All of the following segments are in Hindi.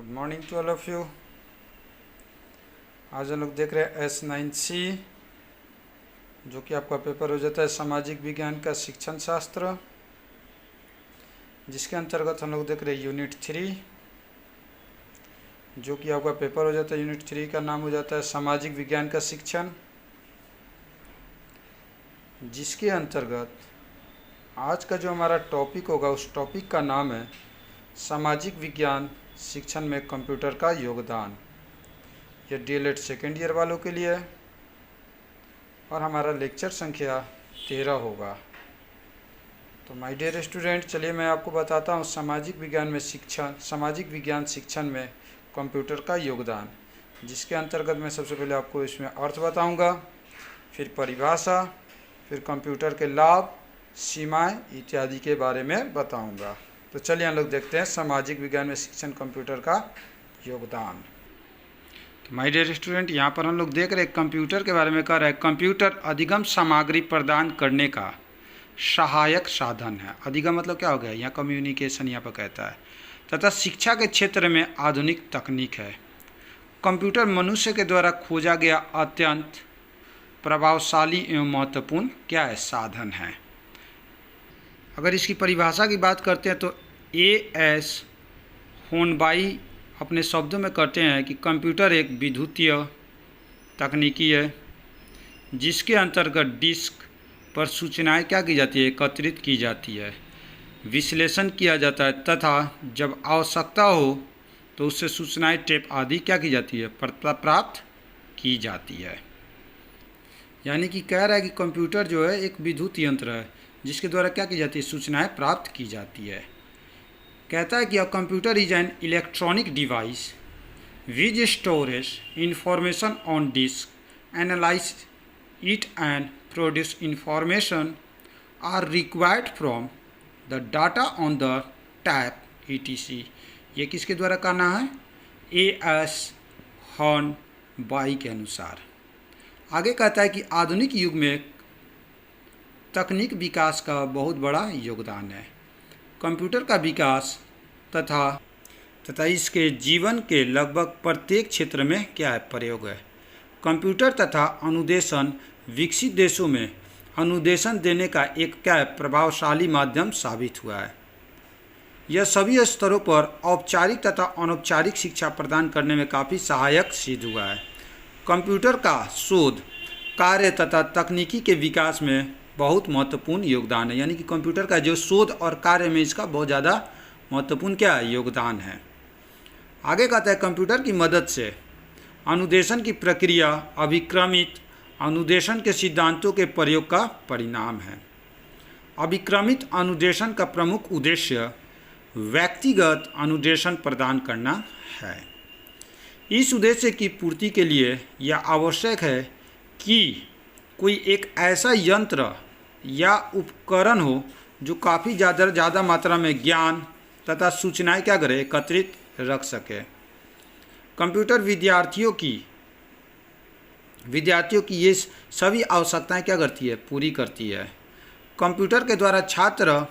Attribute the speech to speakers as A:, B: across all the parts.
A: Good morning to all of you. आज हम लोग देख रहे हैं S9C, जो कि आपका पेपर हो जाता है सामाजिक विज्ञान का शिक्षण शास्त्र, जिसके अंतर्गत हम लोग देख रहे हैं यूनिट 3, जो कि आपका पेपर हो जाता है यूनिट 3 का नाम हो जाता है सामाजिक विज्ञान का शिक्षण, जिसके अंतर्गत आज का जो हमारा टॉपिक होगा उस टॉपिक का नाम है सामाजिक विज्ञान शिक्षण में कंप्यूटर का योगदान। यह DLED सेकेंड ईयर वालों के लिए है और हमारा लेक्चर संख्या 13 होगा। तो माय डियर स्टूडेंट, चलिए मैं आपको बताता हूँ सामाजिक विज्ञान शिक्षण में कंप्यूटर का योगदान, जिसके अंतर्गत मैं सबसे पहले आपको इसमें अर्थ बताऊँगा, फिर परिभाषा, फिर कंप्यूटर के लाभ, सीमाएं इत्यादि के बारे में बताऊँगा। तो चलिए हम लोग देखते हैं सामाजिक विज्ञान में शिक्षण कंप्यूटर का योगदान। तो माय डियर स्टूडेंट, यहाँ पर हम लोग देख रहे हैं कंप्यूटर के बारे में कह रहे हैं कंप्यूटर अधिगम सामग्री प्रदान करने का सहायक साधन है। अधिगम मतलब क्या हो गया, यहाँ कम्युनिकेशन यहाँ पर कहता है, तथा शिक्षा के क्षेत्र में आधुनिक तकनीक है। कंप्यूटर मनुष्य के द्वारा खोजा गया अत्यंत प्रभावशाली एवं महत्वपूर्ण क्या है, साधन है। अगर इसकी परिभाषा की बात करते हैं तो A.S. होनबाई अपने शब्दों में कहते हैं कि कंप्यूटर एक विद्युतीय तकनीकी है जिसके अंतर्गत डिस्क पर सूचनाएं क्या की जाती है, एकत्रित की जाती है, विश्लेषण किया जाता है तथा जब आवश्यकता हो तो उससे सूचनाएं टेप आदि क्या की जाती है, प्राप्त की जाती है। यानी कि कह रहा है कि कंप्यूटर जो है एक विद्युत यंत्र है जिसके द्वारा क्या की जाती है, सूचनाएं प्राप्त की जाती है। कहता है कि a computer is an electronic device which storage information on disk, analyse it and produce information are required from the data on the tape etc। ये किसके द्वारा कहना है, A.S. होनबाई के अनुसार। आगे कहता है कि आधुनिक युग में तकनीक विकास का बहुत बड़ा योगदान है। कंप्यूटर का विकास तथा इसके जीवन के लगभग प्रत्येक क्षेत्र में क्या है, प्रयोग है। कंप्यूटर तथा अनुदेशन विकसित देशों में अनुदेशन देने का एक क्या है, प्रभावशाली माध्यम साबित हुआ है। यह सभी स्तरों पर औपचारिक तथा अनौपचारिक शिक्षा प्रदान करने में काफ़ी सहायक सिद्ध हुआ है। कंप्यूटर का शोध कार्य तथा तकनीकी के विकास में बहुत महत्वपूर्ण योगदान है। यानी कि कंप्यूटर का जो शोध और कार्य में इसका बहुत ज़्यादा महत्वपूर्ण क्या है, योगदान है। आगे कहता है कंप्यूटर की मदद से अनुदेशन की प्रक्रिया अभिक्रमित अनुदेशन के सिद्धांतों के प्रयोग का परिणाम है। अभिक्रमित अनुदेशन का प्रमुख उद्देश्य व्यक्तिगत अनुदेशन प्रदान करना है। इस उद्देश्य की पूर्ति के लिए यह आवश्यक है कि कोई एक ऐसा यंत्र या उपकरण हो जो काफ़ी ज़्यादा मात्रा में ज्ञान तथा सूचनाएं क्या करे, एकत्रित रख सके। कंप्यूटर विद्यार्थियों की ये सभी आवश्यकताएं क्या करती है, पूरी करती है। कंप्यूटर के द्वारा छात्र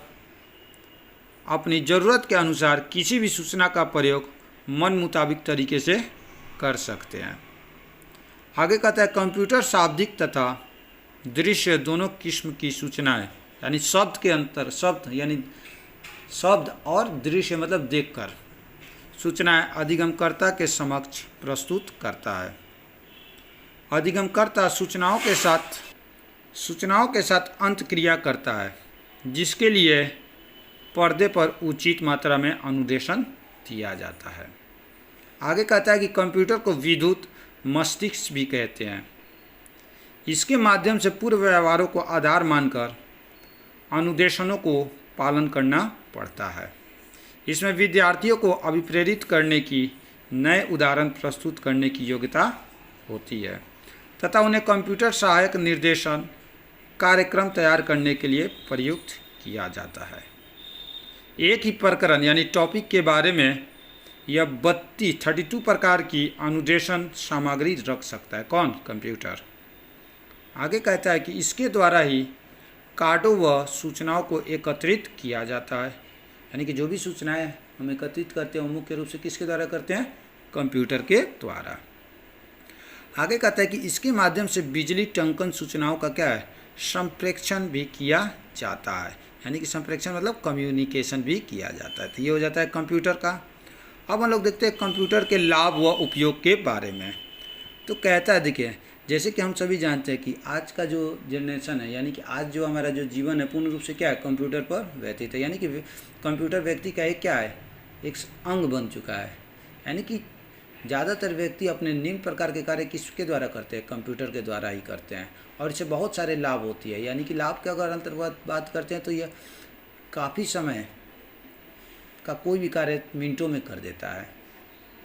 A: अपनी ज़रूरत के अनुसार किसी भी सूचना का प्रयोग मन मुताबिक तरीके से कर सकते हैं। आगे कहता है कंप्यूटर शाब्दिक तथा दृश्य दोनों किस्म की सूचनाएं, यानी शब्द और दृश्य मतलब देखकर सूचनाएं अधिगमकर्ता के समक्ष प्रस्तुत करता है। अधिगमकर्ता सूचनाओं के साथ अंतक्रिया करता है, जिसके लिए पर्दे पर उचित मात्रा में अनुदेशन दिया जाता है। आगे कहता है कि कंप्यूटर को विद्युत मस्तिष्क भी कहते हैं। इसके माध्यम से पूर्व व्यवहारों को आधार मानकर अनुदेशनों को पालन करना पड़ता है। इसमें विद्यार्थियों को अभिप्रेरित करने की, नए उदाहरण प्रस्तुत करने की योग्यता होती है तथा उन्हें कंप्यूटर सहायक निर्देशन कार्यक्रम तैयार करने के लिए प्रयुक्त किया जाता है। एक ही प्रकरण यानी टॉपिक के बारे में यह 32 प्रकार की अनुदेशन सामग्री रख सकता है। कौन, कंप्यूटर। आगे कहता है कि इसके द्वारा ही कार्डों व सूचनाओं को एकत्रित किया जाता है। यानी कि जो भी सूचनाएं हम एकत्रित करते हैं वो मुख्य रूप से किसके द्वारा करते हैं? कंप्यूटर के द्वारा। आगे कहता है कि इसके माध्यम से बिजली टंकन सूचनाओं का क्या है? संप्रेषण भी किया जाता है, यानी कि संप्रेषण मतलब कम्युनिकेशन भी किया जाता है। तो ये हो जाता है कंप्यूटर का। अब हम लोग देखते हैं कंप्यूटर के लाभ व उपयोग के बारे में। तो कहता है, देखिए जैसे कि हम सभी जानते हैं कि आज का जो जनरेशन है, यानी कि आज जो हमारा जो जीवन है पूर्ण रूप से क्या है? कंप्यूटर पर व्यतीत है। यानी कि कंप्यूटर व्यक्ति का एक क्या है? एक अंग बन चुका है। यानी कि ज़्यादातर व्यक्ति अपने निम्न प्रकार के कार्य किसके द्वारा करते हैं? कंप्यूटर के द्वारा ही करते हैं, और इससे बहुत सारे लाभ होती है। यानी कि लाभ की अगर अंतर्गत बात करते हैं तो यह काफ़ी समय का कोई भी कार्य मिनटों में कर देता है।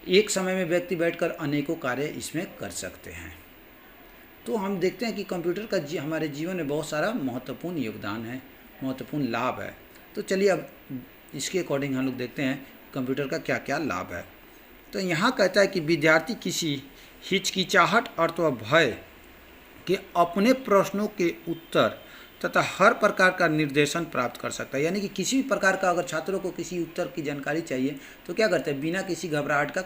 A: एक समय में व्यक्ति बैठकर अनेकों कार्य इसमें कर सकते हैं। तो हम देखते हैं कि कंप्यूटर का हमारे जीवन में बहुत सारा महत्वपूर्ण योगदान है, महत्वपूर्ण लाभ है। तो चलिए अब इसके अकॉर्डिंग हम लोग देखते हैं कंप्यूटर का क्या क्या लाभ है। तो यहाँ कहता है कि विद्यार्थी किसी हिचकिचाहट अथवा भय के अपने प्रश्नों के उत्तर तथा हर प्रकार का निर्देशन प्राप्त कर सकता है। यानी कि किसी भी प्रकार का अगर छात्रों को किसी उत्तर की जानकारी चाहिए तो क्या करते हैं? बिना किसी घबराहट का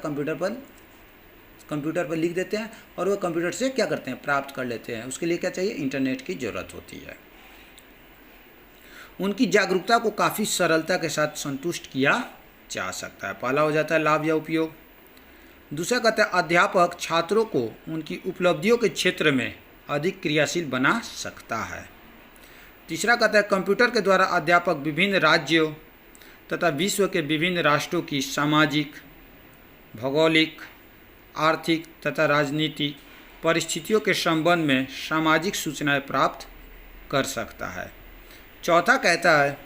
A: कंप्यूटर पर लिख देते हैं और वह कंप्यूटर से क्या करते हैं? प्राप्त कर लेते हैं। उसके लिए क्या चाहिए? इंटरनेट की ज़रूरत होती है। उनकी जागरूकता को काफ़ी सरलता के साथ संतुष्ट किया जा सकता है। पहला हो जाता है लाभ या उपयोग। दूसरा कहता है अध्यापक छात्रों को उनकी उपलब्धियों के क्षेत्र में अधिक क्रियाशील बना सकता है। तीसरा कहता है कंप्यूटर के द्वारा अध्यापक विभिन्न राज्यों तथा विश्व के विभिन्न राष्ट्रों की सामाजिक, भौगोलिक, आर्थिक तथा राजनीतिक परिस्थितियों के संबंध में सामाजिक सूचनाएं प्राप्त कर सकता है। चौथा कहता है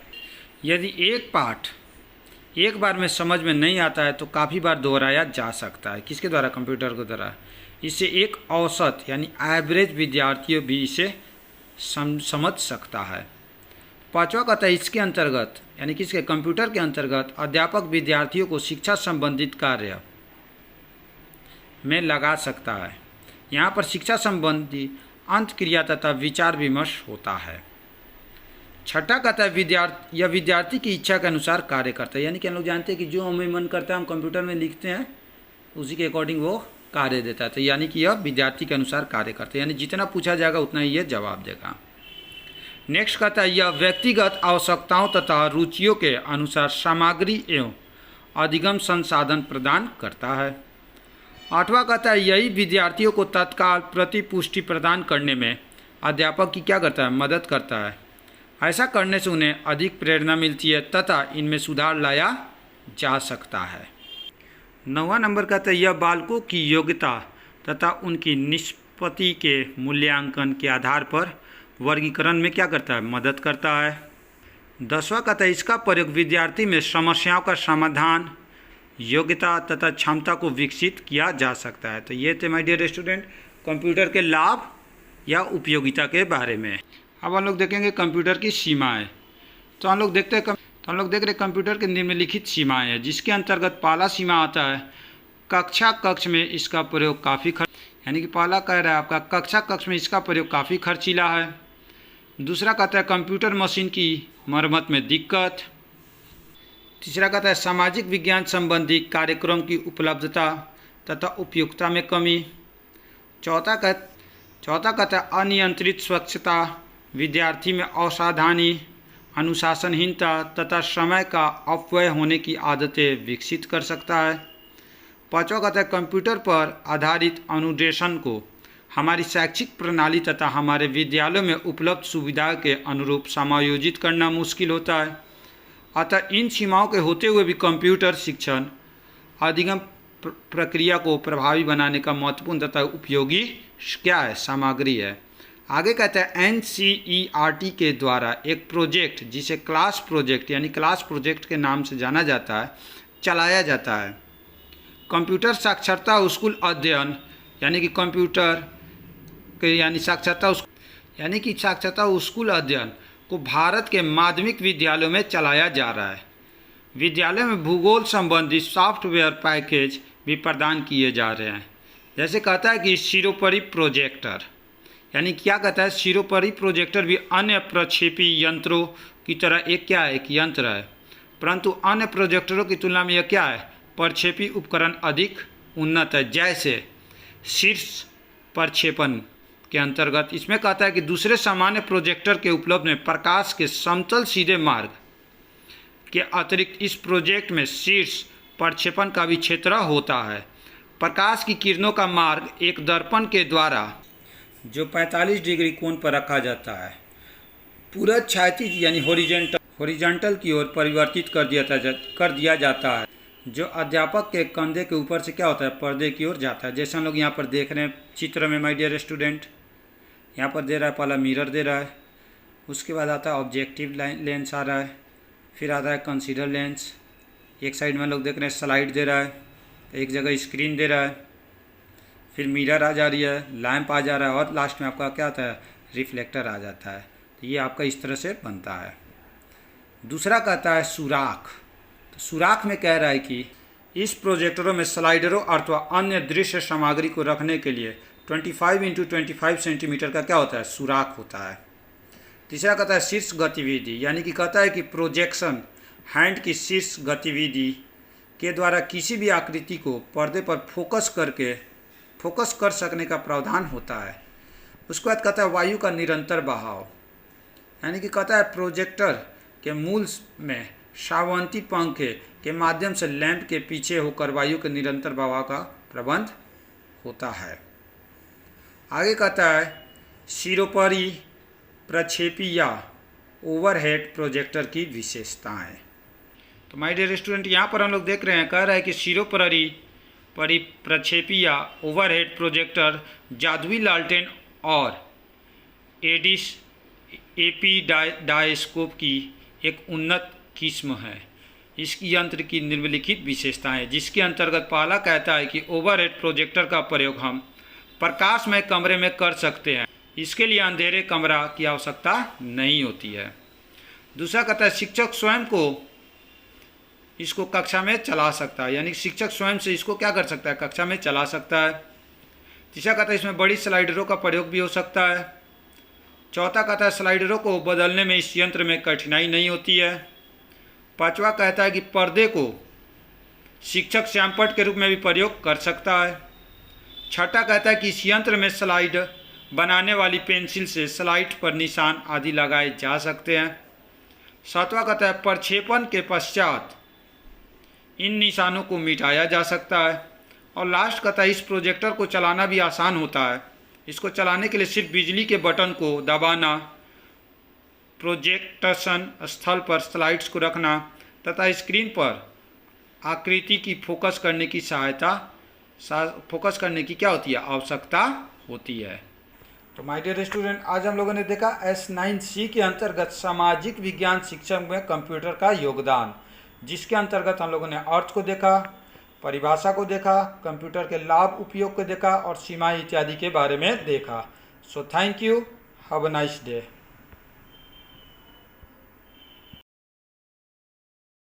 A: यदि एक पाठ एक बार में समझ में नहीं आता है तो काफ़ी बार दोहराया जा सकता है। किसके द्वारा? कंप्यूटर के द्वारा। इससे एक औसत यानी एवरेज विद्यार्थी भी इसे समझ सकता है। पांचवा कहता है इसके अंतर्गत यानी किसके? कंप्यूटर के अंतर्गत अध्यापक विद्यार्थियों को शिक्षा संबंधित कार्य में लगा सकता है। यहाँ पर शिक्षा संबंधी अंतक्रिया तथा विचार विमर्श होता है। छठा कहता है विद्यार्थी की इच्छा के अनुसार कार्य करता है। यानी कि हम लोग जानते हैं कि जो हमें मन करता है हम कंप्यूटर में लिखते हैं, उसी के अकॉर्डिंग वो कार्य देता है। तो यानी कि यह विद्यार्थी के अनुसार कार्य करता है, यानी जितना पूछा जाएगा उतना ही ये जवाब देगा। नेक्स्ट कहता है यह व्यक्तिगत आवश्यकताओं तथा रुचियों के अनुसार सामग्री एवं अधिगम संसाधन प्रदान करता है। आठवां कहता है यही विद्यार्थियों को तत्काल प्रतिपुष्टि प्रदान करने में अध्यापक की क्या करता है? मदद करता है। ऐसा करने से उन्हें अधिक प्रेरणा मिलती है तथा इनमें सुधार लाया जा सकता है। 9वां नंबर कहता है यह बालकों की योग्यता तथा उनकी निष्पत्ति के मूल्यांकन के आधार पर वर्गीकरण में क्या करता है? मदद करता है। 10वां कहता है इसका प्रयोग विद्यार्थी में समस्याओं का समाधान, योग्यता तथा क्षमता को विकसित किया जा सकता है। तो ये थे माय डियर स्टूडेंट कंप्यूटर के लाभ या उपयोगिता के बारे में। अब हम लोग देखेंगे कंप्यूटर की सीमाएं। तो हम लोग देख रहे कंप्यूटर के निम्नलिखित सीमाएं हैं, जिसके अंतर्गत पहला सीमा आता है कक्षा कक्ष में इसका प्रयोग काफ़ी यानी कि पहला कह रहा है आपका कक्षा कक्ष में इसका प्रयोग काफ़ी खर्चीला है। दूसरा कहता है कंप्यूटर मशीन की मरम्मत में दिक्कत। तीसरा कहता है सामाजिक विज्ञान संबंधी कार्यक्रम की उपलब्धता तथा उपयुक्तता में कमी। चौथा कहता है अनियंत्रित स्वच्छता, विद्यार्थी में असावधानी, अनुशासनहीनता तथा समय का अपव्यय होने की आदतें विकसित कर सकता है। पांचवा कहता है कंप्यूटर पर आधारित अनुदेशन को हमारी शैक्षिक प्रणाली तथा हमारे विद्यालयों में उपलब्ध सुविधाओं के अनुरूप समायोजित करना मुश्किल होता है। अतः इन सीमाओं के होते हुए भी कंप्यूटर शिक्षण अधिगम प्रक्रिया को प्रभावी बनाने का महत्वपूर्ण तथा उपयोगी क्या है? सामग्री है। आगे कहता है NCERT के द्वारा एक प्रोजेक्ट जिसे क्लास प्रोजेक्ट यानी क्लास प्रोजेक्ट के नाम से जाना जाता है चलाया जाता है। कंप्यूटर साक्षरता स्कूल अध्ययन यानी कि कंप्यूटर के यानी साक्षरता स्कूल अध्ययन को भारत के माध्यमिक विद्यालयों में चलाया जा रहा है। विद्यालयों में भूगोल संबंधी सॉफ्टवेयर पैकेज भी प्रदान किए जा रहे हैं। जैसे कहता है कि सिरोपरी प्रोजेक्टर यानी क्या कहता है? सिरोपरी प्रोजेक्टर भी अन्य प्रक्षेपी यंत्रों की तरह एक क्या है? एक यंत्र है। परंतु अन्य प्रोजेक्टरों की तुलना में यह क्या है, प्रक्षेपी उपकरण अधिक उन्नत है। जैसे शीर्ष प्रक्षेपण के अंतर्गत इसमें कहता है कि दूसरे सामान्य प्रोजेक्टर के उपलब्ध में प्रकाश के समतल सीधे मार्ग के अतिरिक्त इस प्रोजेक्ट में शीर्ष प्रक्षेपण का भी क्षेत्र होता है। प्रकाश की किरणों का मार्ग एक दर्पण के द्वारा जो 45 डिग्री कोण पर रखा जाता है पूरा क्षैतिज यानी हॉरिजॉन्टल की ओर परिवर्तित कर दिया जाता है, जो अध्यापक के कंधे के ऊपर से क्या होता है, पर्दे की ओर जाता है। जैसे हम लोग यहाँ पर देख रहे हैं चित्र में माय डियर स्टूडेंट, यहाँ पर दे रहा है पहला मिरर दे रहा है, उसके बाद आता है ऑब्जेक्टिव लेंस आ रहा है, फिर आता है कंसीडर लेंस, एक साइड में हम लोग देख रहे हैं स्लाइड दे रहा है, एक जगह स्क्रीन दे रहा है, फिर मिरर आ जा रही है, लैंप आ जा रहा है और लास्ट में आपका क्या आता है, रिफ्लेक्टर आ जाता है। तो ये आपका इस तरह से बनता है। दूसरा कहता है सुराख। तो सुराख में कह रहा है कि इस प्रोजेक्टरों में स्लाइडरों अथवा अन्य दृश्य सामग्री को रखने के लिए 25 × 25 सेंटीमीटर का क्या होता है, सुराख होता है। तीसरा कहता है शीर्ष गतिविधि, यानी कि कहता है कि प्रोजेक्शन हैंड की शीर्ष गतिविधि के द्वारा किसी भी आकृति को पर्दे पर फोकस कर सकने का प्रावधान होता है। उसके बाद कहता है वायु का निरंतर बहाव, यानी कि कहता है प्रोजेक्टर के मूल में सावंती पंखे के माध्यम से लैंप के पीछे होकर वायु के निरंतर बहाव का प्रबंध होता है। आगे कहता है सिरोपरि प्रक्षेपी या ओवरहेड प्रोजेक्टर की विशेषताएं। तो माय डियर स्टूडेंट, यहाँ पर हम लोग देख रहे हैं, कह रहा है कि सिरोपरि प्रक्षेपी या ओवरहेड प्रोजेक्टर जादुई लालटेन और एपीडायस्कोप की एक उन्नत किस्म है। इस यंत्र की निम्नलिखित विशेषताएं, जिसके अंतर्गत पहला कहता है कि ओवरहेड प्रोजेक्टर का प्रयोग हम प्रकाशमय कमरे में कर सकते हैं, इसके लिए अंधेरे कमरा की आवश्यकता नहीं होती है। दूसरा कहता है शिक्षक स्वयं को इसको कक्षा में चला सकता है, यानी शिक्षक स्वयं से इसको क्या कर सकता है, कक्षा में चला सकता है। तीसरा कहता है इसमें बड़ी स्लाइडरों का प्रयोग भी हो सकता है। चौथा कहता है स्लाइडरों को बदलने में इस यंत्र में कठिनाई नहीं होती है। पांचवा कहता है कि पर्दे को शिक्षक श्यामपट्ट के रूप में भी प्रयोग कर सकता है। छठा कहता है कि इस यंत्र में स्लाइड बनाने वाली पेंसिल से स्लाइड पर निशान आदि लगाए जा सकते हैं। सातवां कहता है प्रक्षेपण के पश्चात इन निशानों को मिटाया जा सकता है। और लास्ट कहता है इस प्रोजेक्टर को चलाना भी आसान होता है। इसको चलाने के लिए सिर्फ बिजली के बटन को दबाना, प्रोजेक्शन स्थल पर स्लाइड्स को रखना तथा स्क्रीन पर आकृति की फोकस करने की क्या होती है, आवश्यकता होती है। तो माय डियर स्टूडेंट, आज हम लोगों ने देखा S9C के अंतर्गत सामाजिक विज्ञान शिक्षण में कंप्यूटर का योगदान, जिसके अंतर्गत हम लोगों ने अर्थ को देखा, परिभाषा को देखा, कंप्यूटर के लाभ उपयोग को देखा और सीमाएं इत्यादि के बारे में देखा। So thank you, have a nice day.